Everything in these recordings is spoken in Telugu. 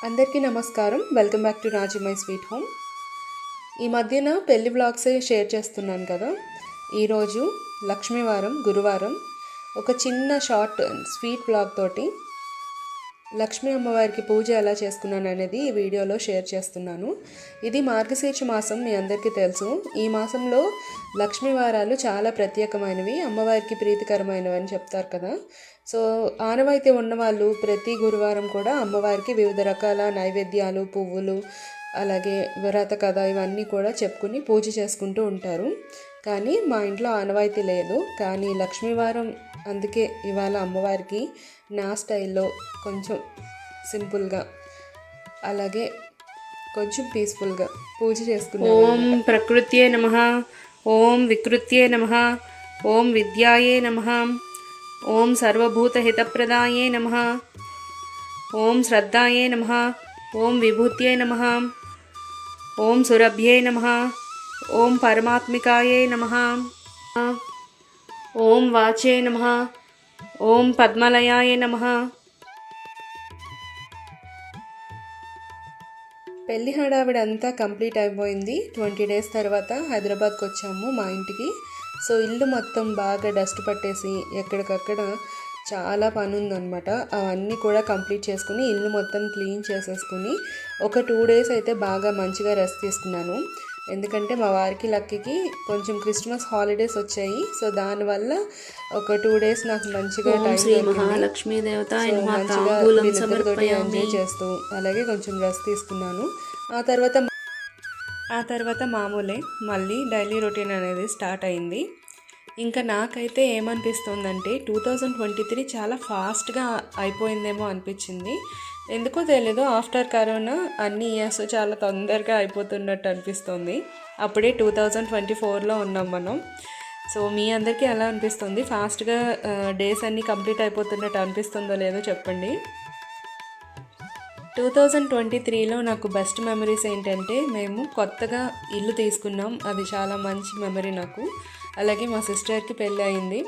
అందరికీ నమస్కారం. Welcome back to Raji my sweet home. ఈ మధ్యన పెళ్లి వ్లాగ్సే షేర్ చేస్తున్నాను కదా. ఈరోజు లక్ష్మీవారం గురువారం ఒక చిన్న షార్ట్ స్వీట్ వ్లాగ్ తోటి లక్ష్మీ అమ్మవారికి పూజ ఎలా చేసుకున్నాను అనేది ఈ వీడియోలో షేర్ చేస్తున్నాను. ఇది మార్గశీర్ష మాసం, మీ అందరికీ తెలుసు. ఈ మాసంలో లక్ష్మీ వారాలు చాలా ప్రత్యేకమైనవి, అమ్మవారికి ప్రీతికరమైనవి అని చెప్తారు కదా. సో ఆనవాయితీ ఉన్నవాళ్ళు ప్రతి గురువారం కూడా అమ్మవారికి వివిధ రకాల నైవేద్యాలు, పువ్వులు, అలాగే వ్రత కథ ఇవన్నీ కూడా చెప్పుకుని పూజ చేసుకుంటూ ఉంటారు. కానీ మా ఇంట్లో ఆనవాయితీ లేదు. కానీ లక్ష్మీవారం అందుకే ఇవాళ అమ్మవారికి నా స్టైల్లో కొంచెం సింపుల్గా, అలాగే కొంచెం పీస్ఫుల్గా పూజ చేసుకున్నాను. ఓం ప్రకృత్యే నమః, ఓం వికృత్యే నమః, ఓం విద్యాయే నమః, ఓం సర్వభూతహితప్రదాయే నమః, ఓం శ్రద్ధాయే నమః, ఓం విభూత్యే నమః, ఓం సురభ్యే నమః, ఓం పరమాత్మికాయే నమః, ఓం వాచే నమః, ఓం పద్మలయాయ నమః. పెళ్లి హడావిడి అంతా కంప్లీట్ అయిపోయింది. 20 days తర్వాత హైదరాబాద్కి వచ్చాము మా ఇంటికి. సో ఇల్లు మొత్తం బాగా డస్ట్ పట్టేసి ఎక్కడికక్కడ చాలా పని ఉందన్నమాట. అవన్నీ కూడా కంప్లీట్ చేసుకుని ఇల్లు మొత్తం క్లీన్ చేసేసుకుని ఒక 2 days అయితే బాగా మంచిగా రెస్ట్ తీసుకున్నాను. ఎందుకంటే మా వారికి లక్కీకి కొంచెం క్రిస్మస్ హాలిడేస్ వచ్చాయి. సో దానివల్ల ఒక 2 days నాకు మంచిగా టైం ఎంజాయ్ చేస్తూ అలాగే కొంచెం రెస్ట్ తీసుకున్నాను. ఆ తర్వాత మామూలే మళ్ళీ డైలీ రొటీన్ అనేది స్టార్ట్ అయింది. ఇంకా నాకైతే ఏమనిపిస్తుందంటే 2023 చాలా ఫాస్ట్గా అయిపోయిందేమో అనిపించింది. ఎందుకో తెలీదు, ఆఫ్టర్ కరోనా అన్ని ఇయర్స్ చాలా తొందరగా అయిపోతున్నట్టు అనిపిస్తుంది. అప్పుడే 2024లో ఉన్నాం మనం. సో మీ అందరికీ ఎలా అనిపిస్తుంది? ఫాస్ట్గా డేస్ అన్నీ కంప్లీట్ అయిపోతున్నట్టు అనిపిస్తుందో లేదో చెప్పండి. 2023లో నాకు బెస్ట్ మెమరీస్ ఏంటంటే, మేము కొత్తగా ఇల్లు తీసుకున్నాం. అది చాలా మంచి మెమరీ నాకు. అలాగే మా సిస్టర్కి పెళ్ళి అయింది.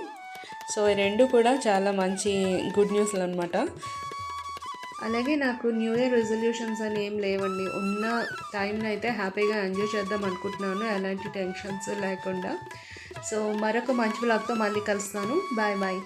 సో ఈ రెండు కూడా చాలా మంచి గుడ్ న్యూస్లు అనమాట. అలాగే నాకు న్యూ ఇయర్ రెజల్యూషన్స్ అని ఏం లేవండి. ఉన్న టైంని అయితే హ్యాపీగా ఎంజాయ్ చేద్దాం అనుకుంటున్నాను, ఎలాంటి టెన్షన్స్ లేకుండా. సో మరొక మంచి వ్లాగ్తో మళ్ళీ కలుస్తాను. Bye bye.